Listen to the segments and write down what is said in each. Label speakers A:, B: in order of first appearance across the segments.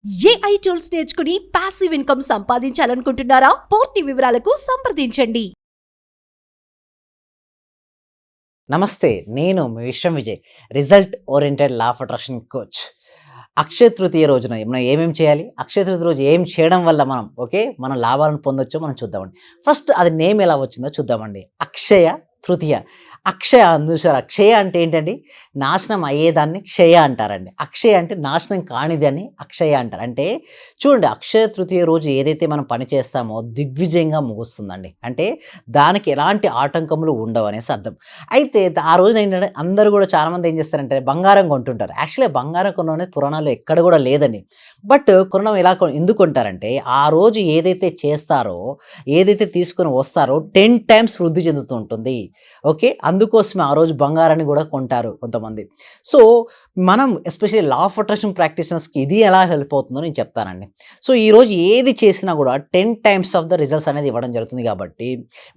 A: AI tools నేర్చుకుని passive income సంపాదించాలనుకుంటున్నారా? పూర్తి వివరాలకు సంప్రదించండి.
B: నమస్తే, నేను మీ Viswam Vijay, result oriented law of attraction coach. Akshaya Tritiya రోజున మనం ఏమేమి చేయాలి, అక్షయ తృతీయ రోజు ఏం చేయడం వల్ల మనం లాభాలను పొందొచ్చో మనం చూద్దామండి. ఫస్ట్ అది నేమ్ ఎలా వచ్చిందో చూద్దామండి. అక్షయ తృతీయ. అక్షయ చూసారా, అక్షయ అంటే ఏంటండి? నాశనం అయ్యేదాన్ని క్షయ అంటారండి. అక్షయ అంటే నాశనం కానిది అని అక్షయ అంటారు. అంటే చూడండి, అక్షయ తృతీయ రోజు ఏదైతే మనం పని చేస్తామో దిగ్విజయంగా ముగుస్తుందండి. అంటే దానికి ఎలాంటి ఆటంకములు ఉండవు అనేసి అర్థం. అయితే ఆ రోజున ఏంటంటే అందరూ కూడా చాలామంది ఏం చేస్తారంటే బంగారం కొంటుంటారు. యాక్చువల్లీ బంగారం కొనడం అనేది పురాణాల్లో ఎక్కడ కూడా లేదండి. బట్ కొనడం ఎందుకు కొంటారంటే ఆ రోజు ఏదైతే చేస్తారో, ఏదైతే తీసుకొని వస్తారో 10 టైమ్స్ వృద్ధి చెందుతూ ఉంటుంది. ఓకే, అందుకోసమే ఆ రోజు బంగారాన్ని కూడా కొంటారు కొంతమంది. సో మనం ఎస్పెషల్లీ లా ఆఫ్ అట్రాక్షన్ ప్రాక్టీషనర్స్కి ఇది ఎలా హెల్ప్ అవుతుందో నేను చెప్తానండి. సో ఈరోజు ఏది చేసినా కూడా 10 టైమ్స్ ఆఫ్ ద రిజల్ట్స్ అనేది ఇవ్వడం జరుగుతుంది. కాబట్టి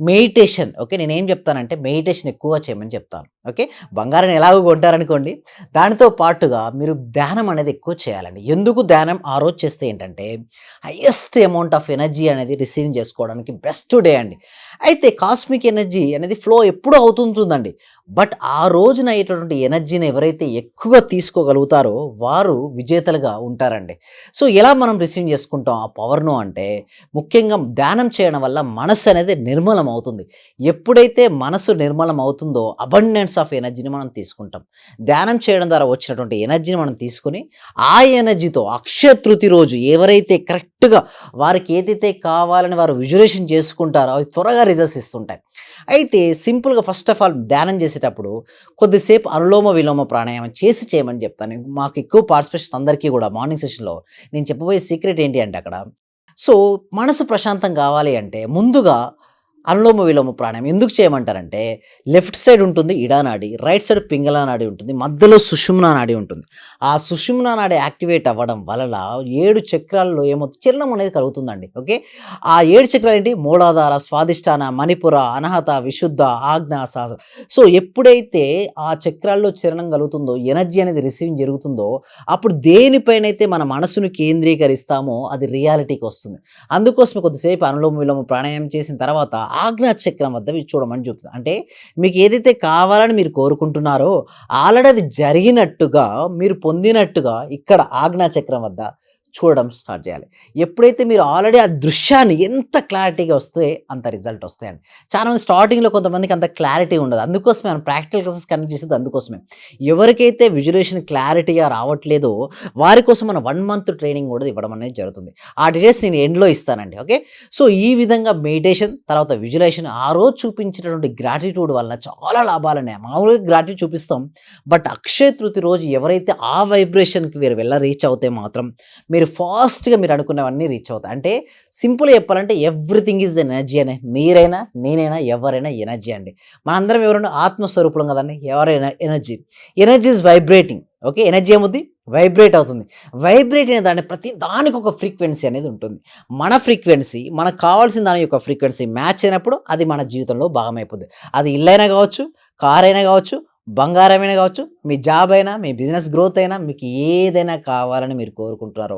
B: మెడిటేషన్, ఓకే, నేనేం చెప్తానంటే మెడిటేషన్ ఎక్కువగా చేయమని చెప్తాను. ఓకే, బంగారాన్ని ఎలాగో కొంటారనుకోండి, దానితో పాటుగా మీరు ధ్యానం అనేది ఎక్కువ చేయాలండి. ఎందుకు ధ్యానం ఆ రోజు చేస్తే ఏంటంటే హైయెస్ట్ అమౌంట్ ఆఫ్ ఎనర్జీ అనేది రిసీవ్ చేసుకోవడానికి బెస్ట్ డే అండి. అయితే కాస్మిక్ ఎనర్జీ అనేది ఫ్లో ఎప్పుడూ అవుతుంటుందండి. బట్ ఆ రోజున అయ్యేటటువంటి ఎనర్జీని ఎవరైతే ఎక్కువగా తీసుకోగలుగుతారో వారు విజేతలుగా ఉంటారండి. సో ఎలా మనం రిసీవ్ చేసుకుంటాం ఆ పవర్ను అంటే, ముఖ్యంగా ధ్యానం చేయడం వల్ల మనసు అనేది నిర్మలం అవుతుంది. ఎప్పుడైతే మనసు నిర్మలం అవుతుందో అబండెన్స్ ఆఫ్ ఎనర్జీని మనం తీసుకుంటాం. ధ్యానం చేయడం ద్వారా వచ్చినటువంటి ఎనర్జీని మనం తీసుకొని ఆ ఎనర్జీతో అక్షయ తృతీయ రోజు ఎవరైతే కరెక్ట్గా వారికి ఏదైతే కావాలని వారు విజువలైజేషన్ చేసుకుంటారో అవి త్వరగా రిజల్ట్స్ ఇస్తుంటాయి. అయితే సింపుల్గా ఫస్ట్ ఆఫ్ ఆల్ ధ్యానం చేసేటప్పుడు కొద్దిసేపు అనులోమ విలోమ ప్రాణాయామం చేయమని చెప్తాను. మాకు ఎక్కువ పార్టిసిపేషన్ అందరికీ కూడా మార్నింగ్ సెషన్లో నేను చెప్పబోయే సీక్రెట్ ఏంటి అంటే అక్కడ, సో మనసు ప్రశాంతం కావాలి అంటే ముందుగా అనులోమ విలోమ ప్రాణాయామం ఎందుకు చేయమంటారంటే, లెఫ్ట్ సైడ్ ఉంటుంది ఇడా నాడి, రైట్ సైడ్ పింగళ నాడి ఉంటుంది, మధ్యలో సుషుమ్నా నాడి ఉంటుంది. ఆ సుషుమ్నా నాడి యాక్టివేట్ అవ్వడం వలన 7 చక్రాల్లో ఏమవుతుంది, చలనం అనేది కలుగుతుందండి. ఓకే, ఆ 7 చక్రాలు ఏంటి? మూలాధార, స్వాదిష్టాన, మణిపుర, అనహత, విశుద్ధ, ఆజ్ఞ, సహస్ర. సో ఎప్పుడైతే ఆ చక్రాల్లో చలనం కలుగుతుందో, ఎనర్జీ అనేది రిసీవింగ్ జరుగుతుందో, అప్పుడు దేనిపైనైతే మన మనసును కేంద్రీకరిస్తామో అది రియాలిటీకి వస్తుంది. అందుకోసమే కొద్దిసేపు అనులోమ విలోమ ప్రాణాయామం చేసిన తర్వాత ఆజ్ఞా చక్రం వద్ద మీరు చూడమని చెప్తుంది. అంటే మీకు ఏదైతే కావాలని మీరు కోరుకుంటున్నారో ఆల్రెడీ అది జరిగినట్టుగా, మీరు పొందినట్టుగా ఇక్కడ ఆజ్ఞా చక్రం వద్ద చూడడం స్టార్ట్ చేయాలి. ఎప్పుడైతే మీరు ఆల్రెడీ ఆ దృశ్యాన్ని ఎంత క్లారిటీగా వస్తే అంత రిజల్ట్ వస్తాయండి. చాలామంది స్టార్టింగ్లో కొంతమందికి అంత క్లారిటీ ఉండదు. అందుకోసమే మనం ప్రాక్టికల్ క్లాసెస్ కనెక్ట్ చేసేది అందుకోసమే. ఎవరికైతే విజువలైజేషన్ క్లారిటీగా రావట్లేదో వారి కోసం మనం 1 మంత్ ట్రైనింగ్ కూడా ఇవ్వడం అనేది జరుగుతుంది. ఆ డీటెయిల్స్ నేను ఎండ్లో ఇస్తానండి. ఓకే, సో ఈ విధంగా మెడిటేషన్ తర్వాత విజువలైజేషన్ ఆ రోజు చూపించినటువంటి గ్రాటిట్యూడ్ వల్ల చాలా లాభాలున్నాయి. మామూలుగా గ్రాటిట్యూడ్ చూపిస్తాం, బట్ అక్షయ తృతీయ రోజు ఎవరైతే ఆ వైబ్రేషన్కి మీరు రీచ్ అవుతే మాత్రం మీరు ఫాస్ట్గా మీరు అనుకున్నవన్నీ రీచ్ అవుతాయి. అంటే సింపుల్గా చెప్పాలంటే ఎవ్రీథింగ్ ఈజ్ ఎనర్జీ అనే, మీరైనా నేనైనా ఎవరైనా ఎనర్జీ అండి. మనందరం ఎవరైనా ఆత్మస్వరూపులం కదండి. ఎవరైనా energy is vibrating. Okay, energy ఏముంది? వైబ్రేట్ అవుతుంది. వైబ్రేట్ అనే దాన్ని ప్రతి దానికి ఒక ఫ్రీక్వెన్సీ అనేది ఉంటుంది. మన ఫ్రీక్వెన్సీ మనకు కావాల్సిన దాని యొక్క ఫ్రీక్వెన్సీ మ్యాచ్ అయినప్పుడు అది మన జీవితంలో భాగమైపోద్ది. అది ఇల్లైనా కావచ్చు, కార్ అయినా కావచ్చు, బంగారమైనా కావచ్చు, మీ జాబ్ అయినా, మీ బిజినెస్ గ్రోత్ అయినా, మీకు ఏదైనా కావాలని మీరు కోరుకుంటున్నారో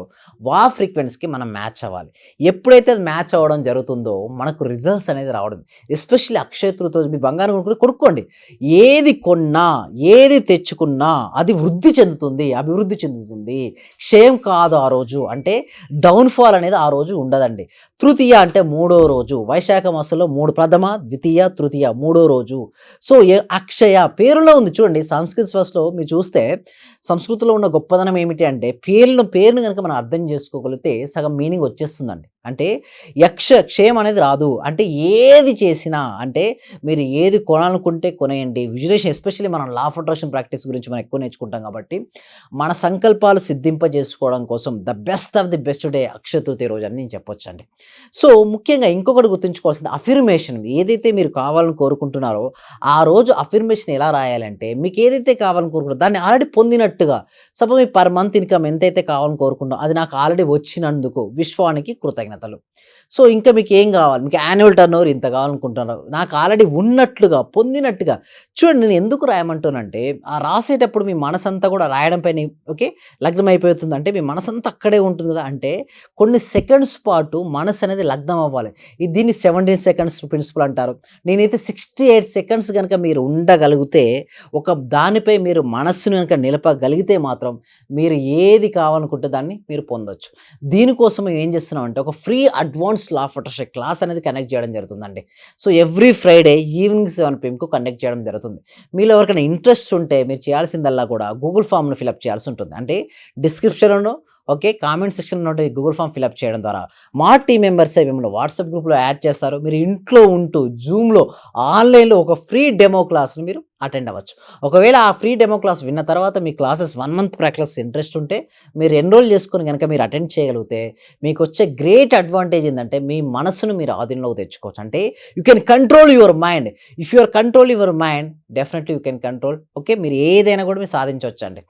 B: ఆ ఫ్రీక్వెన్సీకి మనం మ్యాచ్ అవ్వాలి. ఎప్పుడైతే అది మ్యాచ్ అవ్వడం జరుగుతుందో మనకు రిజల్ట్స్ అనేది రావడం. ఎస్పెషల్లీ అక్షయ తృతీయ రోజు మీ బంగారం కొనుక్కోండి. ఏది కొన్నా, ఏది తెచ్చుకున్నా అది వృద్ధి చెందుతుంది, అభివృద్ధి చెందుతుంది. క్షయం కాదు ఆ రోజు. అంటే డౌన్ఫాల్ అనేది ఆ రోజు ఉండదండి. తృతీయ అంటే 3వ రోజు, వైశాఖ మాసంలో 3 ప్రథమ, ద్వితీయ, తృతీయ 3వ రోజు. సో అక్షయ పేరులో ఉంది చూడండి. సంస్కృత భాషలో మీరు చూస్తే సంస్కృతిలో ఉన్న గొప్పదనం ఏమిటి అంటే పేరును కనుక మనం అర్థం చేసుకోగలిగితే సగం మీనింగ్ వచ్చేస్తుందండి. అంటే క్షయం అనేది రాదు. అంటే ఏది చేసినా, అంటే మీరు ఏది కొనాలనుకుంటే కొనేయండి. విజువలైజేషన్ ఎస్పెషల్లీ మనం లా ఆఫ్ అట్రాక్షన్ ప్రాక్టీస్ గురించి మనం ఎక్కువ నేర్చుకుంటాం కాబట్టి మన సంకల్పాలు సిద్ధింపజేసుకోవడం కోసం the best of the best day Akshaya Tritiya రోజు అని నేను చెప్పొచ్చండి. సో ముఖ్యంగా ఇంకొకటి గుర్తుంచుకోవాల్సింది అఫర్మేషన్. ఏదైతే మీరు కావాలని కోరుకుంటున్నారో ఆ రోజు అఫర్మేషన్ ఎలా రాయాలంటే, మీకు ఏదైతే కావాలని కోరుకుంటారో దాన్ని ఆల్రెడీ పొందినట్టుగా. సపోజ్ మీ పర్ మంత్ ఇన్కమ్ ఎంతైతే కావాలని కోరుకుంటారో అది నాకు ఆల్రెడీ వచ్చినందుకు విశ్వానికి కృతజ్ఞత. కృతజ్ఞతలు. సో, ఇంకా మీకేం గావాలి? మీకు యాన్యువల్ టర్నోవర్ ఇంత కావాలనుకుంటున్నారు. నాకు ఆల్రెడీ ఉన్నట్లుగా, పొందినట్టుగా చూడండి నేను ఎందుకు రాయమంటున్నానంటే, ఆ రాసేటప్పుడు మీ మనసంతా కూడా రాయడం పైన ఓకే. లగ్నం అయిపోతుంది. అంటే మీ మనసంతా అక్కడే ఉంటుంది కదా! అంటే కొన్ని సెకండ్స్ పాటు మనసనేది లగ్నం అవ్వాలి. దీన్ని 17 సెకండ్స్ ప్రిన్సిపల్ అంటారు. నేనైతే 68 సెకండ్స్ గనక మీరు ఉండగలిగితే, ఒక దానిపై మీరు మనస్సుని గనక నిలపగలిగితే మాత్రం మీరు ఏది కావాలనుకుంటే దాన్ని మీరు పొందొచ్చు. దీనికోసం మేము ఏం చేస్తున్నామంటే ఒక free advance law of attraction class అనేది కండక్ట్ చేయడం జరుగుతుందండి. సో, ఎవ్రీ ఫ్రైడే ఈవినింగ్ 7 PMకు కండక్ట్ చేయడం జరుగుతుంది. మీలో ఎవరికైనా ఇంట్రెస్ట్ ఉంటే మీరు చేయాల్సిందల్లా కూడా గూగుల్ ఫామ్‌ను ఫిలప్ చేయాల్సి ఉంటుంది. అంటే డిస్క్రిప్షన్‌లోనో ఓకే. కామెంట్ సెక్షన్‌లో ఉండే గూగుల్ ఫామ్ ఫిలప్ చేయడం ద్వారా మా టీమ్ మెంబర్సే మిమ్మల్ని వాట్సాప్ గ్రూప్‌లో యాడ్ చేస్తారు. మీరు ఇంట్లో ఉంటూ జూమ్‌లో, ఆన్‌లైన్‌లో ఒక ఫ్రీ డెమో క్లాస్‌ని మీరు అటెండ్ అవ్వచ్చు. ఒకవేళ ఆ ఫ్రీ డెమో క్లాస్ విన్న తర్వాత మీ క్లాసెస్ 1 మంత్ ప్రాక్టీస్ ఇంట్రెస్ట్ ఉంటే మీరు ఎన్రోల్ చేసుకొని గనక మీరు అటెండ్ చేయగలిగితే మీకొచ్చే గ్రేట్ అడ్వాంటేజ్ ఏందంటే మీ మనసును మీరు ఆధీనంలోకి తెచ్చుకోవచ్చు. అంటే you can control your mind. If you are control your mind definitely you can control okay. మీరు ఏదైనా కూడా మీరు సాధించొచ్చండి.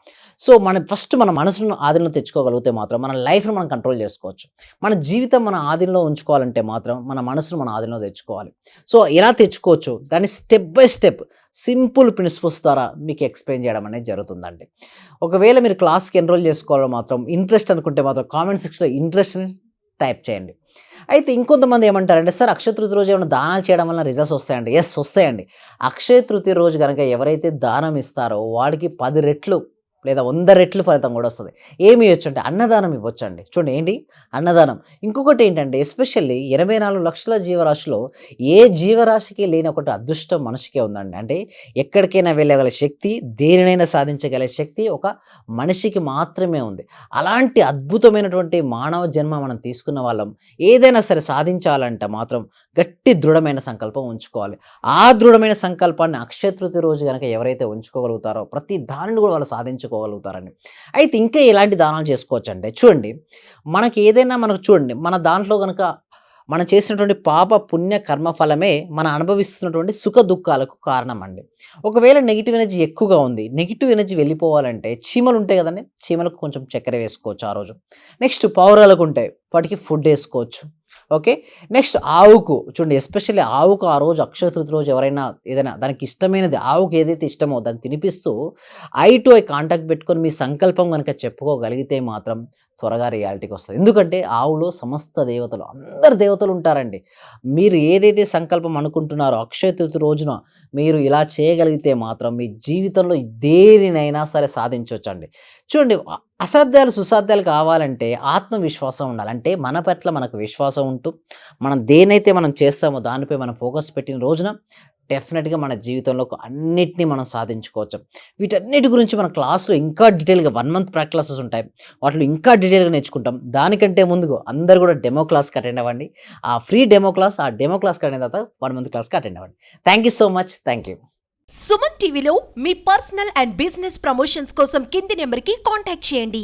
B: సో, మనం ఫస్ట్ మన మనసును ఆధీనంలో తెచ్చుకోగలిగితే మాత్రం మన లైఫ్‌ని మనం కంట్రోల్ చేసుకోవచ్చు. మన జీవితం మన ఆధీనంలో ఉంచుకోవాలంటే మాత్రం మన మనసును మన ఆధీనంలో తెచ్చుకోవాలి. సో, ఎలా తెచ్చుకోవచ్చు? దాన్ని step by step simple principles ద్వారా మీకు ఎక్స్‌ప్లెయిన్ చేయడం అనేది జరుగుతుందండి. ఒకవేళ మీరు క్లాస్‌కి ఎన్రోల్ చేసుకోవాలో మాత్రం ఇంట్రెస్ట్ అనుకుంటే మాత్రం కామెంట్ సెక్షన్‌లో ఇంట్రెస్ట్‌ని టైప్ చేయండి. అయితే ఇంకొంతమంది ఏమంటారంటే, సార్ అక్షయ తృతీయ రోజు ఏమైనా దానాలు చేయడం వలన రిజల్ట్స్ వస్తాయండి. యెస్ వస్తాయండి. అక్షయ తృతీయ రోజు గనక ఎవరైతే దానం ఇస్తారో వాడికి 10 రెట్లు లేదా 100 రెట్లు ఫలితం కూడా వస్తది. ఏమి ఇయ్యొచ్చు అంటే అన్నదానం ఇవ్వొచ్చండి. చూడండి ఏంటి అన్నదానం. ఇంకొకటి ఏంటంటే ఎస్పెషల్లీ 84 లక్షల జీవరాశిలో ఏ జీవరాశికి లేని ఒకటి అదృష్టం మనిషికే ఉందండి. అంటే ఎక్కడికైనా వెళ్ళగల శక్తి, దేనినైనా సాధించగల శక్తి ఒక మనిషికి మాత్రమే ఉంది. అలాంటి అద్భుతమైనటువంటి మానవ జన్మ మనం తీసుకున్న వాళ్ళం. ఏదైనా సరే సాధించాలంటే మాత్రం గట్టి దృఢమైన సంకల్పం ఉంచుకోవాలి. ఆ దృఢమైన సంకల్పాన్ని అక్షయ తృతీయ రోజు గనక ఎవరైతే ఉంచుకోగలుగుతారో ప్రతి దానిని కూడా వాళ్ళు సాధించుకోగలుగుతారండి. అయితే ఇంకా ఎలాంటి దానాలు చేసుకోవచ్చంటే చూడండి, మనకి ఏదైనా మనకు చూడండి మన దాంట్లో గనక మనం చేసినటువంటి పాప పుణ్య కర్మ ఫలమే మనం అనుభవిస్తున్నటువంటి సుఖ దుఃఖాలకు కారణం అండి. ఒకవేళ నెగిటివ్ ఎనర్జీ ఎక్కువగా ఉంది, నెగిటివ్ ఎనర్జీ వెళ్ళిపోవాలంటే చీమలు ఉంటాయి కదండి, చీమలకు కొంచెం చక్కెర వేసుకోవచ్చు ఆ రోజు. నెక్స్ట్ పావురాలకు ఉంటాయి, వాటికి ఫుడ్ వేసుకోవచ్చు. ఓకే. నెక్స్ట్ ఆవుకు చూడండి ఎస్పెషల్లీ ఆవుకు ఆ రోజు అక్షయ తృతీయ రోజు ఎవరైనా ఏదైనా దానికి ఇష్టమైనది ఆవుకు ఏదైతే ఇష్టమో దాన్ని తినిపిస్తూ ఐ టు ఐ కాంటాక్ట్ పెట్టుకొని మీ సంకల్పం గనక చెప్పుకోగలిగితే మాత్రం త్వరగా రియాలిటీకి వస్తది. ఎందుకంటే ఆవులో సమస్త దేవతలు అందరు దేవతలు ఉంటారండి. మీరు ఏదైతే సంకల్పం అనుకుంటున్నారో అక్షయ తృతీయ రోజున మీరు ఇలా చేయగలిగితే మాత్రం మీ జీవితంలో దేనినైనా సరే సాధించొచ్చండి. చూడండి అసాధ్యాలు సుసాధ్యాలు కావాలంటే ఆత్మవిశ్వాసం ఉండాలి. అంటే మన పట్ల మనకు విశ్వాసం ఉంటూ మనం దేనైతే మనం చేస్తామో దానిపై మనం ఫోకస్ పెట్టిన రోజున డెఫినెట్‌గా మన జీవితంలో అన్నిటిని మనం సాధించుకోవచ్చు. వీటన్నిటి గురించి మన క్లాస్‌లో ఇంకా డీటెయిల్‌గా 1 మంత్ ప్రాక్టీస్ క్లాసెస్ ఉంటాయి. వాటిలో ఇంకా డీటెయిల్‌గా నేర్చుకుంటాం. దానికంటే ముందుగా అందరూ కూడా డెమో క్లాస్‌కి అటెండ్ అవ్వండి. ఆ ఫ్రీ డెమో క్లాస్ ఆ డెమో క్లాస్‌కి అటెండ్ అయిన తర్వాత 1 మంత్ క్లాస్‌కి అటెండ్ అవ్వండి. Thank you so much. Thank you.
A: Suman టీవీలో మీ పర్సనల్ అండ్ బిజినెస్ ప్రమోషన్స్ కోసం కింది నెంబర్కి కాంటాక్ట్ చేయండి.